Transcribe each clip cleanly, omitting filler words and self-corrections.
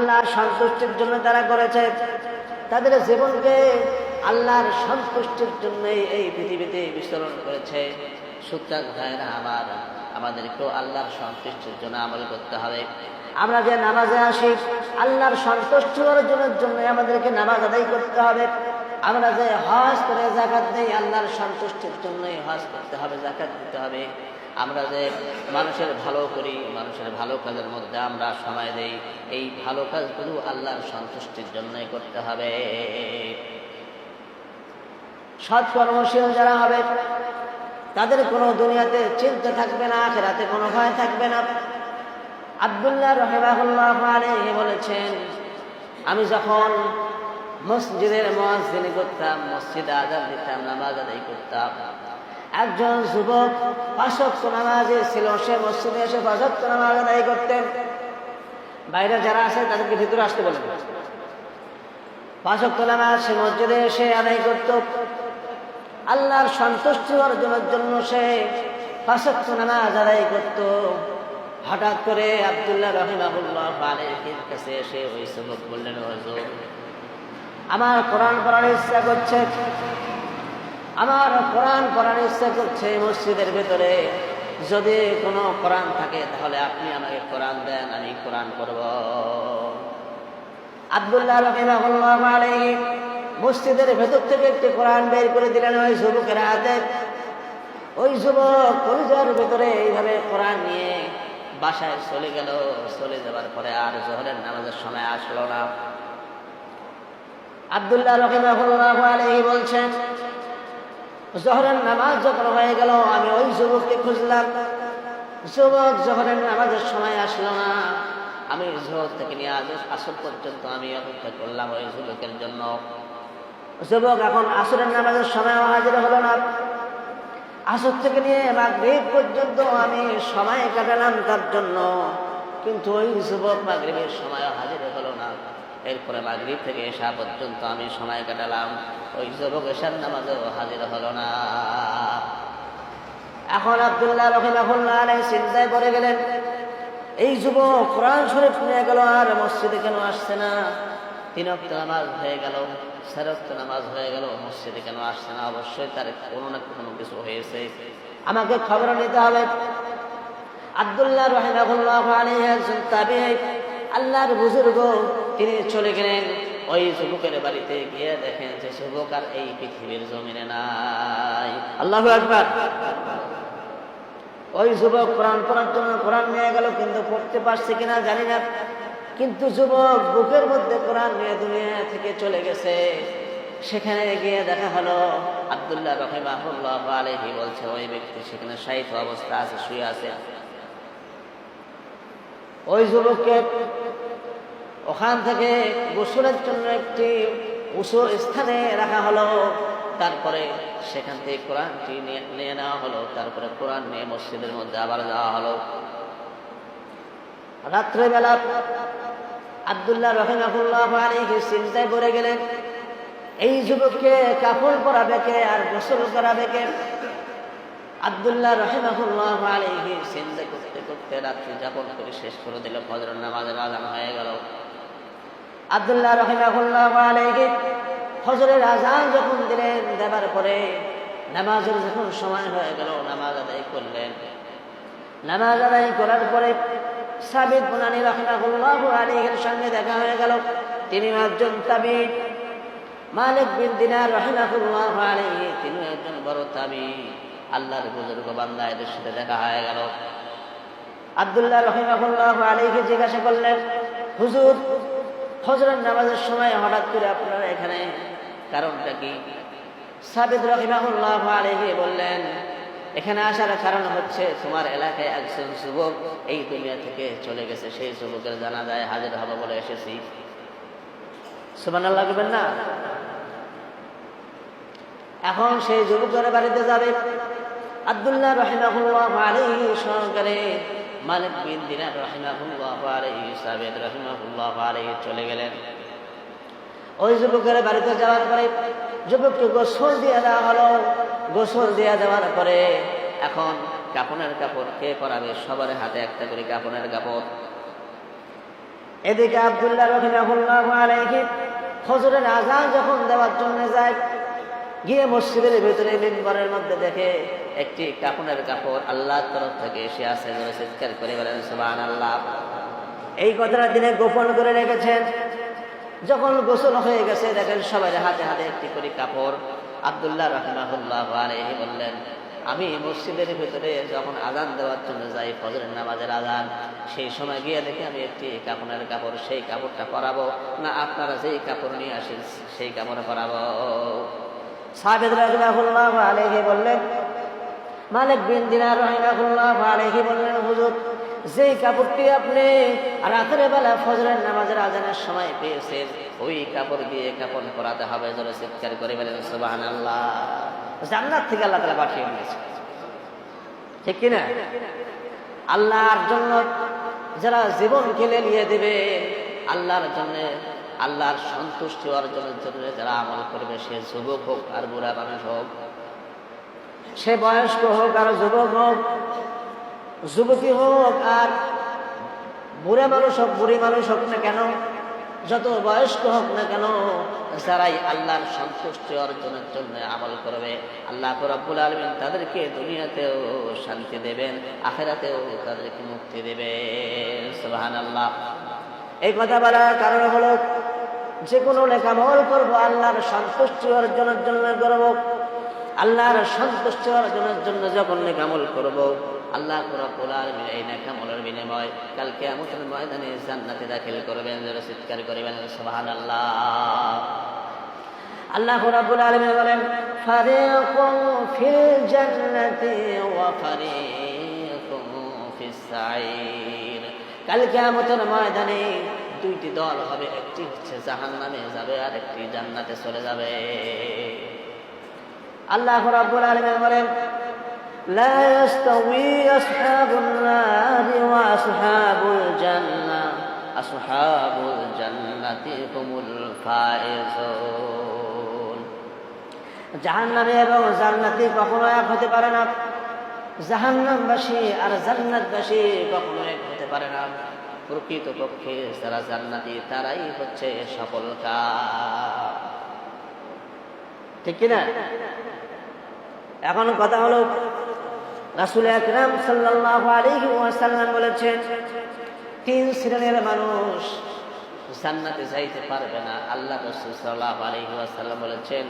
আল্লাহর সন্তুষ্টির জন্য তারা করেছে, তাদের জীবনকে আল্লাহর সন্তুষ্টির জন্য এই পৃথিবীতে বিচরণ করেছে। সুতরাং ভাইরা আমার, আমাদেরকেও আল্লাহর সন্তুষ্টির জন্য আমল করতে হবে। আমরা যে নামাজে আসি আল্লাহর সন্তুষ্টি অর্জনের জন্য আমাদেরকে নামাজ আদায় করতে হবে। আমরা যে হজ করে যাকাত দেই আল্লাহর সন্তুষ্টির জন্যই হজ করতে হবে, যাকাত দিতে হবে। আমরা যে মানুষের ভালো করি, মানুষের ভালো কাজের মধ্যে আমরা সময় দেই, এই ভালো কাজগুলো আল্লাহর সন্তুষ্টির জন্যই করতে হবে। সৎ কর্মশীল যারা হবে তাদের কোনো দুনিয়াতে চিন্তা থাকবে না, আখিরাতে কোনো ভয় থাকবে না। আব্দুল্লাহ রাহিমাহুল্লাহ আলাইহি বলেছেন, আমি যখন মসজিদের মুয়াজ্জিনি করতাম, মসজিদে আযান দিতাম, নামাজ আদায় করতাম, একজন যুবক 5 ওয়াক্ত নামাজে ছিল, সে মসজিদে এসে 5 ওয়াক্ত নামাজ আদায় করতেন। বাইরে যারা আছে তাদেরকে ভিতরে আসতে বলেন। 5 ওয়াক্ত নামাজ সে মসজিদে এসে আদায় করত। আল্লাহর সন্তুষ্টি অর্জনের জন্য সে 5 ওয়াক্ত নামাজ আদায় করত। হঠাৎ করে আব্দুল্লাহ রাহিমাহুল্লাহ আলাইহির কাছে এসে ওই যুবক বললেন, হুজুর, আমার কোরআন পড়ার ইচ্ছা করছে, আমার কোরআন পড়ার ইচ্ছা করছে মসজিদের ভেতরে। যদি কোনো কোরআন থাকে তাহলে আপনি আমাকে কোরআন দেন, আমি কোরআন পড়ব। আব্দুল্লাহ রাহিমাহুল্লাহ আলাইহি মসজিদের ভেতর থেকে একটি কোরআন বের করে দিলেন ওই যুবকের হাতে। ওই যুবক কলিজার ভেতরে এইভাবে কোরআন নিয়ে বাসায় চলে গেল। চলে যাবার পরে আর জোহরের নামাজের সময় আসলো না। আব্দুল্লাহ রাহিমাহুল্লাহ আলাইহি বলছেন, জোহরের নামাজ যখন হয়ে গেল আমি ওই যুবককে খুঁজলাম। যুবক জোহরের নামাজের সময় আসলো না। আমি জোহর থেকে নিয়ে আজ আসর পর্যন্ত আমি অপেক্ষা করলাম ওই যুবকের জন্য। যুবক এখন আসরের নামাজের সময় হাজির হলো না। আসর থেকে নিয়ে মাগরিব পর্যন্ত আমি সময় কাটালাম তার জন্য, কিন্তু ওই যুবক মাগরিবের সময় হাজির হলো না। এরপরে মাগরিব থেকে এশা পর্যন্ত আমি সময় কাটালাম, ওই যুবক এশার নামাজেও হাজির হলো না। এখন আব্দুল্লাহ রাহিমাহুল্লাহ আলাইহি চিন্তায় পড়ে গেলেন, এই যুবক কোরআন শরীফ নিয়ে গেল আর মসজিদে কেন আসছে না? 3 ওয়াক্ত নামাজ হয়ে গেল, 4 ওয়াক্ত নামাজ হয়ে গেল, মসজিদে কেন আসছে না? অবশ্যই তার কোনো না কোনো কিছু হয়েছে, আমাকে খবর নিতে হবে। আব্দুল্লাহ রাহিমাহুল্লাহ আলাইহি একজন তাবিঈ, আল্লাহর বুজুর্গ, তিনি চলে গেলেন ওই যুবকের বাড়িতে। গিয়ে দেখেন যে যুবক আর এই পৃথিবীর জমিনে নাই। আল্লাহু আকবার। ওই যুবক কোরআন পড়ার জন্য কোরআন নিয়ে গেল, কিন্তু পড়তে পারছে কিনা জানি না। কিন্তু যুবক বুকের মধ্যে কোরআন নিয়ে দুনিয়া থেকে চলে গেছে। সেখানে গিয়ে দেখা হলো আব্দুল্লাহ রাহিমাহুল্লাহ আলাইহি বলছে ওই ব্যক্তি সেখানে শায়িত অবস্থা আছে, শুয়ে আছে। ওই যুবককে ওখান থেকে গোসলের জন্য একটি উঁচু স্থানে রাখা হলো। তারপরে সেখান থেকে কোরআনটি নিয়ে নেওয়া হলো। তারপরে কোরআন নিয়ে মসজিদের মধ্যে আবার যাওয়া হলো। রাত্রেবেলা আব্দুল্লাহ রাহিমাহুল্লাহ আলাইহি চিন্তায় পড়ে গেলেন, এই যুবককে কাপড় পরাবে কে আর গোসল করাবে কে? আব্দুল্লাহ রাহিমাহুল্লাহ আলাইহি চিন্তা করতে করতে রাত্রি যাপন করে শেষ করে দিল। ফজরের নামাজের আযান হয়ে গেল। আব্দুল্লাহ রাহিমাহুল্লাহ আলাইহি ফজরের আযান যখন দিলেন, দেবার পরে নামাজের যখন সময় হয়ে গেল নামাজ আদায় করলেন। নামাজ আদায় করার পরে সাবিত বুনানি রাহিমাহুল্লাহ আলাইহির সঙ্গে দেখা হয়ে গেল। তিনি একজন তাবিঈ। মালিক বিন দিনার রাহিমাহুল্লাহ আলাইহি, তিনি একজন বড় তাবিঈ। আল্লাহর বুজুর্গ বান্দা, এদের সাথে দেখা হয়ে গেল। আব্দুল্লাহ রাহিমাহুল্লাহ আলাইহি জিজ্ঞাসা করলেন, হুজুর, ফজরের নামাজের সময় হঠাৎ করে আপনারা এখানে, কারণটা কি? সাবিত রাহিমাহুল্লাহ আলাইহি বললেন, এখানে আসার কারণ হচ্ছে তোমার এলাকায় একজন যুবক এই দুনিয়া থেকে চলে গেছে, সেই যুবকের জানাজায় হাজির হব বলে এসেছি। সুবহানাল্লাহ বলবেন না? এখন সেই যুবকের বাড়িতে যাবে। আব্দুল্লাহ রাহিমাহুল্লাহ আলাইহি সহকারে মালিক বিন দিনার রাহিমাহুল্লাহ আলাইহি, সাবিত রাহিমাহুল্লাহ আলাইহি চলে গেলেন। ওই যুবকের বাড়িতে যাওয়ার পরে যুবককে গোসল দিয়ে দেওয়া হলো। গোসল দিয়ে দেওয়ার পরে এখন কাপড়ের কাপড় কে পরাবে? সবার হাতে একটা করে কাপড়ের কাপড়। এদিকে আব্দুল্লাহ রাহিমাহুল্লাহু আলাইহি ফজরের আযান যখন দেওয়ার জন্য যায়, গিয়ে মসজিদের ভিতরে মিম্বরের মধ্যে দেখে একটি কাফনের কাপড় আল্লাহর তরফ থেকে এসে আসে, জোরে চিৎকার করে বলেন সুবহানাল্লাহ। এই কথাটা তিনি গোপন করে রেখেছেন। যখন গোসল হয়ে গেছে দেখেন সবাই হাতে হাতে একটি করে কাপড়। আব্দুল্লাহ রাহিমাহুল্লাহু আলাইহি বললেন, আমি মসজিদের ভিতরে যখন আযান দেওয়ার জন্য যাই, ফজরের নামাজের আযান, সেই সময় গিয়ে দেখি আমি একটি কাফনের কাপড়, সেই কাপড়টা পরাবো না আপনারা যেই কাপড় নিয়ে আসেন সেই কাপড় পরাবো? সাহাবী রাহিমাহুল্লাহু আলাইহি বললেন, মালিক বিন দিনার রাহিমাহুল্লাহু আলাইহি বললেন, হুজুর যেই কাপড়টি আপনি রাতের বেলা ফজরের নামাজের আযানের সময় পেয়েছেন, ওই কাপড় দিয়ে কাফন পরাতে হবে। জোরে চিৎকার করে বলেন সুবহানাল্লাহ। জান্নাত থেকে আল্লাহ তাআলা পাঠিয়ে দিয়েছে, ঠিক কিনা? আল্লাহর জন্য যারা জীবনকে লেলিয়ে দেবে, আল্লাহর জন্য, আল্লাহর সন্তুষ্টি অর্জনের জন্য যারা আমল করবে, সে যুবক হোক আর বুড়া মানুষ হোক, সে বয়স্ক হোক আর যুবক হোক, যুবতী হোক আর বুড়া মানুষ হোক, বুড়ি মানুষ হোক না কেন, যত বয়স্ক হোক না কেন, যারাই আল্লাহর সন্তুষ্টি অর্জনের জন্য আমল করবে, আল্লাহ রাব্বুল আলামিন তাদেরকে দুনিয়াতেও শান্তি দেবেন, আখিরাতেও তাদেরকে মুক্তি দেবেন। সুবহানাল্লাহ। এই কথা বলার কারণ হলো, যে কোনো নেক আমল করবো আল্লাহর সন্তুষ্টি অর্জনের জন্য করব। আল্লাহর সন্তুষ্টি অর্জনের জন্য যখন নেক আমল করব, আল্লাহ রাব্বুল আলামিন এই নেক আমলের বিনিময় কাল কিয়ামতের ময়দানে জান্নাতে দাখিল করবেন। জোরে চিৎকার করবেন সুবহানাল্লাহ। আল্লাহ রাব্বুল আলামিন বলেন, ফারিকুন ফিল জান্নাতি ওয়া ফারিকুন ফিস সাঈর। কাল কিয়ামতের ময়দানে দুইটি দল হবে, একটি হচ্ছে জাহান্নামে যাবে আর একটি জান্নাতে চলে যাবে। আল্লাহ রাব্বুল আলামিন বলেন, লা ইয়াস্তাওয়ি আসহাবুন নারি ওয়া আসহাবুল জান্নাহ, আসহাবুল জান্নাতি হুমুল ফায়েজুন। জাহান্নামী এবং জান্নাতি কখনো এক হতে পারে না, জাহান্নামবাসী আর জান্নাতবাসী কখনো এক হতে পারে না। প্রকৃতপক্ষে যারা জান্নাতি তারাই হচ্ছে সফল কাম, ঠিক কিনা? এখন কথা হলো, রাসূল আকরাম সাল্লাল্লাহু আলাইহি ওয়াসাল্লাম বলেছেন, তিন শ্রেণীর মানুষ জান্নাতে যাইতে পারবে না। আল্লাহ রাসূল সাল্লাল্লাহু আলাইহি ওয়াসাল্লাম বলেছেন,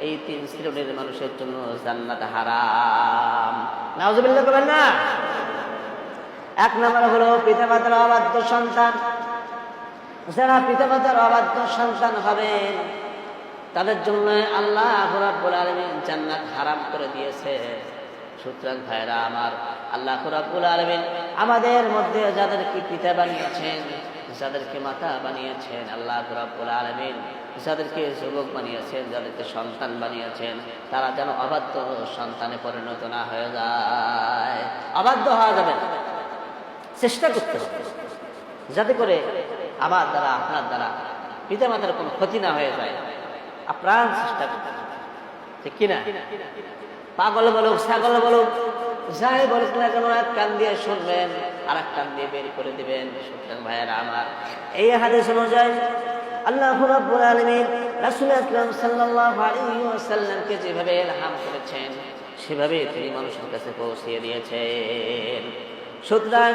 এই তিন শ্রেণীর মানুষের জন্য জান্নাত হারাম। নাউযুবিল্লাহ বলেন না। এক নম্বর হলো পিতামাতার অবাধ্য সন্তান। যারা পিতামাতার অবাধ্য সন্তান হবেন, তাদের জন্য আল্লাহ রাব্বুল আলামিন জান্নাত হারাম করে দিয়েছে। সুতরাং ভাইরা আমার, আল্লাহ রাব্বুল আলামিন আমাদের মধ্যে যাদেরকে পিতা বানিয়েছেন, যাদেরকে মাতা বানিয়েছেন, আল্লাহ রাব্বুল আলামিন যাদেরকে যুবক বানিয়েছেন, যাদেরকে সন্তান বানিয়েছেন, তারা যেন অবাধ্য সন্তানে পরিণত না হয়ে যায়। অবাধ্য হওয়া যাবে না, চেষ্টা করতে হবে যাতে করে আমার দ্বারা, আপনার দ্বারা পিতামাতার কোনো ক্ষতি না হয়ে যায়। আপ্রাণ চেষ্টা করতে হবে, ঠিক কিনা? পাগল বলুক, ছাগল বলুক, যাই বলুক না কেন, এক কান দিয়ে শুনবেন আর এক কান দিয়ে বের করে দিবেন। সুতরাং ভাইয়েরা আমার, এই হাদিস অনুযায়ী আল্লাহ রাব্বুল আলামিন রাসূল আকরাম সাল্লাল্লাহু আলাইহি ওয়াসাল্লামকে যেভাবে ইলহাম করেছেন, সেভাবে তিনি মানুষের কাছে পৌঁছিয়ে দিয়েছেন। সুতরাং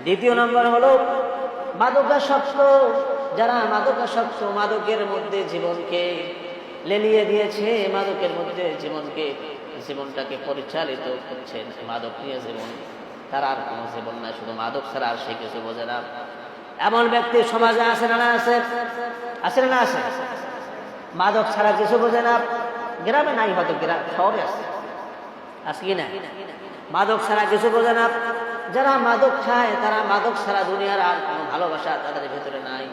দ্বিতীয় নম্বর হলো মাদকাসক্ত। যারা মাদকাসক্ত, মাদকের মধ্যে জীবনকে লেলিয়ে দিয়েছে, মাদকের মধ্যে জীবনটাকে পরিচালিত করছেন, মাদক নিয়ে জীবন, তার আর কোনো জীবন নাই, শুধু মাদক ছাড়া আর সে কিছু বোঝে না। এমন ব্যক্তি সমাজে আছে না? আছে, আছে না? আছে। মাদক ছাড়া কিছু বোঝে না। গ্রামে নাই, হয়তো গ্রাম শহরে আছে, আছে কি না? মাদক ছাড়া কিছু বোঝে না। যারা মাদক খায়, তারা মাদক ছাড়া দুনিয়ার আর কোনো ভালোবাসা তাদের ভিতরে নাই।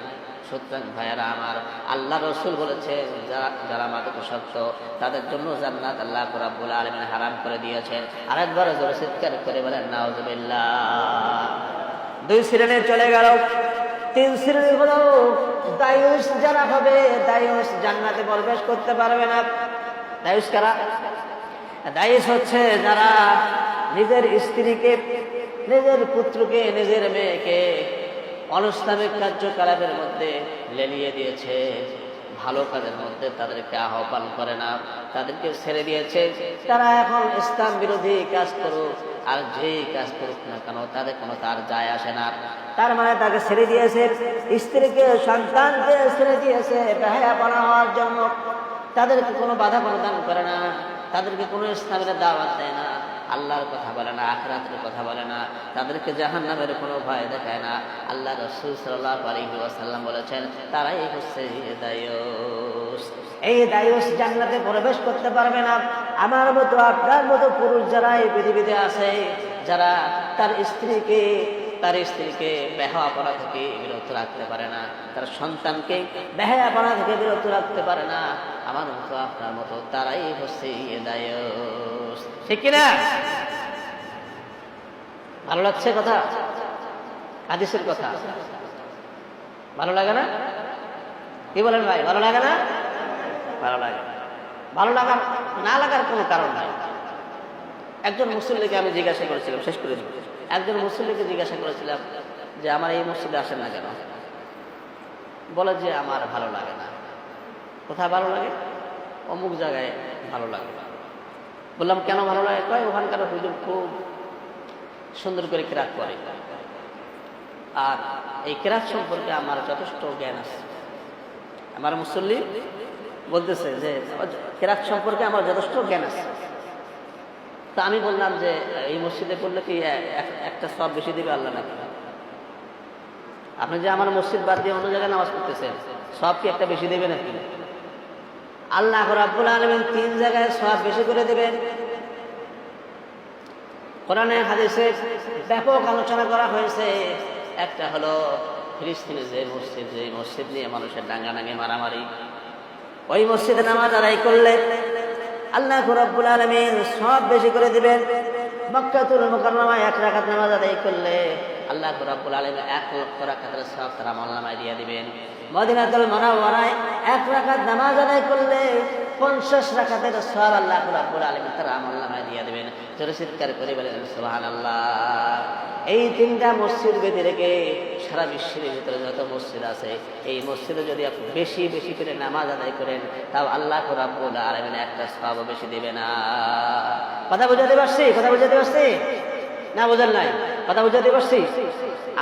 সুতরাং ভাইয়ারা আমার, আল্লাহ রাসূল বলেছেন, যারা মাদকাসক্ত তাদের জন্য জান্নাত আল্লাহ রাব্বুল আলামিন হারাম করে দিয়েছেন। আরেকবার জোরে চিৎকার করে বলেন নাউযুবিল্লাহ। দুই শ্রেণী চলে গেল, তিন শ্রেণী হলো দায়ুস। যারা হবে দায়ুস, জান্নাতে প্রবেশ করতে পারবে না। দায়ুস কারা? দায়ুস হচ্ছে যারা নিজের স্ত্রীকে, নিজের পুত্রকে, নিজের মেয়েকে অনিসলামিক কার্যকলাপের মধ্যে লেলিয়ে দিয়েছে, ভালো কাজের মধ্যে তাদেরকে আহ্বান করে না, তাদেরকে ছেড়ে দিয়েছে। তারা এখন ইসলাম বিরোধী কাজ করুক আর যেই কাজ করুক না কেন তাদের কোনো তার যায় আসে না। তার মানে তাকে ছেড়ে দিয়েছে, স্ত্রীকে সন্তানকে ছেড়ে দিয়েছে বেহায়াপনা হওয়ার জন্য। তাদেরকে কোনো বাধা প্রদান করে না, তাদেরকে কোনো ইসলামের দাওয়াত দেয় না, আল্লাহর কথা বলে না, আখিরাতের কথা বলে না, তাদেরকে জাহান্নামের কোনো ভয় দেখায় না। আল্লাহ রাসূল সাল্লাল্লাহু আলাইহি ওয়াসাল্লাম বলেছেন তারাই হচ্ছে দায়ুস। এই দায়ুস জান্নাতে প্রবেশ করতে পারবে না। আমার মতো আপনার মতো পুরুষ যারা এই পৃথিবীতে আছে, যারা তার স্ত্রীকে বেহায়াপনা থেকে বিরত রাখতে পারে না, তার সন্তানকে বেহায়াপনা থেকে বিরত রাখতে পারে না, আমার মতো আপনার মতো তারাই হচ্ছে দায়ুস। ঠিক কিনা? ভালো লাগছে কথা? হাদিসের কথা ভালো লাগে না? কি বলেন ভাই, ভালো লাগে না? ভালো লাগে। ভালো লাগার না লাগার কোনো কারণ নাই। একজন মুসল্লিকে আমি জিজ্ঞাসা করেছিলাম, শেষ করে দিব, একজন মুসল্লিকে জিজ্ঞাসা করেছিলাম যে আমার এই মসজিদে আসেন না কেন? বলে যে আমার ভালো লাগে না। কোথায় ভালো লাগে? অমুক জায়গায় ভালো লাগে। বললাম কেন ভালো লাগে? কয় ওখানকার হুজুর খুব সুন্দর করে কিরাত করে, আর এই কিরাত সম্পর্কে আমার যথেষ্ট জ্ঞান আছে। আমার মুসল্লি বলতেছে যে কিরাত সম্পর্কে আমার যথেষ্ট জ্ঞান আছে। তা আমি বললাম যে এই মসজিদে পড়লে কি একটা সওয়াব বেশি দিবে আল্লাহ নাকি? আপনি যে আমার মসজিদ বাদ দিয়ে অন্য জায়গায় নামাজ পড়তেছেন, সওয়াব কি একটা বেশি দেবে নাকি? আল্লাহ রাব্বুল আলামিন 3 জায়গায় সওয়াব বেশি করে দেবেন। কোরআনে হাদিসে ব্যাপক আলোচনা করা হয়েছে। একটা হলো ফিলিস্তিনে যে মসজিদ নিয়ে মানুষের ডাঙ্গাডাঙ্গি মারামারি, ওই মসজিদে নামাজ আদায় করলে আল্লাহ রাব্বুল আলামিন সওয়াব বেশি করে দিবেন। মক্কাতুল মুকাররমায় 1 রাকাত নামাজ আদায় করলে আল্লাহ রাব্বুল আলামিন 1 লক্ষ রাকাতের সওয়াব তার আমলনামায় দিয়ে দিবেন। মদিনাতুল মুনাওয়ারায় 1 রাকাত নামাজ আদায় করলে 50 রাকাতের সওয়াব আল্লাহ রাব্বুল আলামিন তার আমলনামায় দিয়ে দিবেন। জোরে চিৎকার করে বলেন সুবহানাল্লাহ। এই 3টা মসজিদ বেঁধে রেখে সারা বিশ্বের ভিতরে যত মসজিদ আছে, এই মসজিদে যদি আপনি বেশি বেশি করে নামাজ আদায় করেন, তাও আল্লাহ রাব্বুল আলামিন একটা সওয়াব বেশি দিবে না। কথা বুঝাতে পারছি? কথা বুঝাতে পারছি না? বোঝেন নাই? কথা বুঝাতে পারছি?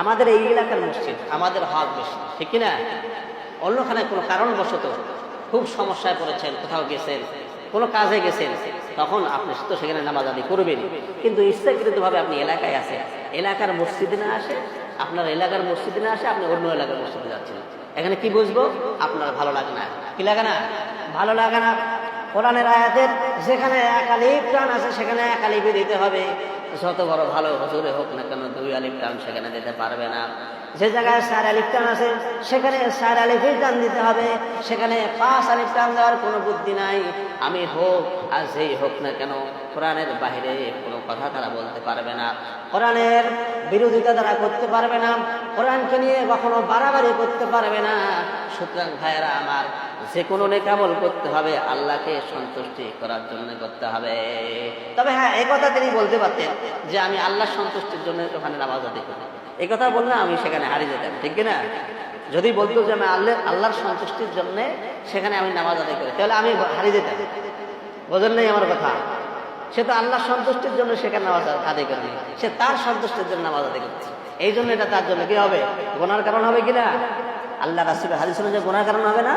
আমাদের এই এলাকার মসজিদ, আমাদের হক বেশি, ঠিক কিনা? অন্যখানে কোনো কারণবশত খুব সমস্যায় পড়েছেন, কোথাও গেছেন, কোনো কাজে গেছেন, তখন আপনি তো সেখানে নামাজ আদায় করবেন। কিন্তু ইচ্ছাকৃতভাবে আপনি এলাকায় আসেন, এলাকার মসজিদে না আসে, আপনার এলাকার মসজিদে না আসে, আপনি অন্য এলাকার মসজিদে যাচ্ছেন। এখানে কি বুঝবো? আপনার ভালো লাগে না। কি লাগে না? ভালো লাগে না। কোরআনের আয়াতের যেখানে 1 আলিফ টান আছে সেখানে 1 আলিফই দিতে হবে। যত বড় ভালো হুজুরে হোক না কেন 2 আলিফ টান সেখানে দিতে পারবে না। যে জায়গায় 4 আলিফ টান আছে সেখানে 4 আলিফই টান দিতে হবে। সেখানে 5 আলিফ টান দেওয়ার কোনো বুদ্ধি নাই। আমি হোক আর যেই হোক না কেন কোরআনের বাইরে কোনো কথা তারা বলতে পারবে না, কোরআনের বিরোধিতা তারা করতে পারবে না, কোরআনকে নিয়ে কখনো বাড়াবাড়ি করতে পারবে না। সুতরাং ভাইয়েরা আমার, যে কোনো নেক আমল করতে হবে আল্লাহকে সন্তুষ্টি করার জন্য করতে হবে। তবে হ্যাঁ, এই কথা তিনি বলতে পারতেন যে আমি আল্লাহর সন্তুষ্টির জন্য ওখানে নামাজ আদায় করি, এই কথা বললে আমি সেখানে হারিয়ে যেতাম, ঠিক কিনা? যদি বলতো যে আমি আল্লাহর সন্তুষ্টির জন্য সেখানে আমি নামাজ আদায় করি, তাহলে আমি হারিয়ে যেতাম। বোঝেন নাই আমার কথা? সে তো আল্লাহর সন্তুষ্টির জন্য সেখানে নামাজ আদায় করেনি, সে তার সন্তুষ্টির জন্য নামাজ আদায় করছে। এই জন্য এটা তার জন্য কি হবে? গুনার কারণ হবে কিনা? আল্লাহ রাসূলের হাদিস অনুযায়ী গুনার কারণ হবে না?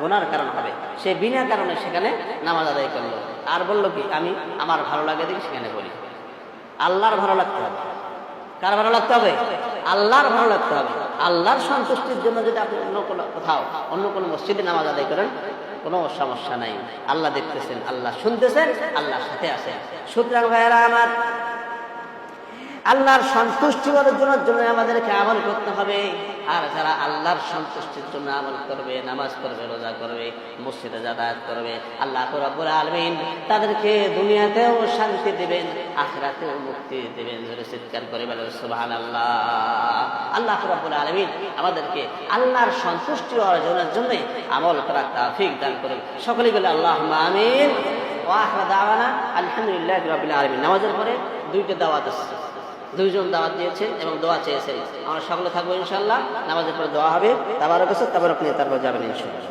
গুনার কারণ হবে। সে বিনা কারণে সেখানে নামাজ আদায় করলো, আর বললো কি আমি আমার ভালো লাগে দেখি সেখানে বলি। আল্লাহর ভালো লাগতে হবে। কার ভালো লাগতে হবে? আল্লাহর ভালো লাগতে হবে। আল্লাহর সন্তুষ্টির জন্য যদি আপনি অন্য কোনো কোথাও অন্য কোনো মসজিদে নামাজ আদায় করেন, কোনো সমস্যা নাই। আল্লাহ দেখতেছেন, আল্লাহ শুনতেছেন, আল্লাহর সাথে আছেন। সুতরাং ভাইয়েরা আমার, আল্লাহর সন্তুষ্টি অর্জনের জন্য আমাদেরকে আমল করতে হবে। আর যারা আল্লাহর সন্তুষ্টির জন্য আমল করবে, নামাজ করবে, রোজা করবে, মসজিদে যাতায়াত করবে, আল্লাহ রাব্বুল আলামিন তাদেরকে দুনিয়াতেও শান্তি দিবেন, আখিরাতেও মুক্তি দিবেন। জোরে চিৎকার করে বলেন সুবহানাল্লাহ। আল্লাহ রাব্বুল আলামিন আমাদেরকে আল্লাহর সন্তুষ্টি অর্জনের জন্য আমল করার তৌফিক দান করুন। সকলেই বলে আল্লাহুম্মা আমিন। ওয়া আখিরু দাওয়ানা আলহামদুলিল্লাহি রাব্বিল আলামিন। নামাজের পরে 2টা দাওয়াত আছে। দুইজন দাওয়াত দিয়েছেন এবং দোয়া চেয়েছেন। আমরা সকলে থাকবো ইনশাআল্লাহ। নামাজের পরে দোয়া হবে, তাবারক আছে, তাবারক নিয়ে তারপর যাবেন ইনশাআল্লাহ।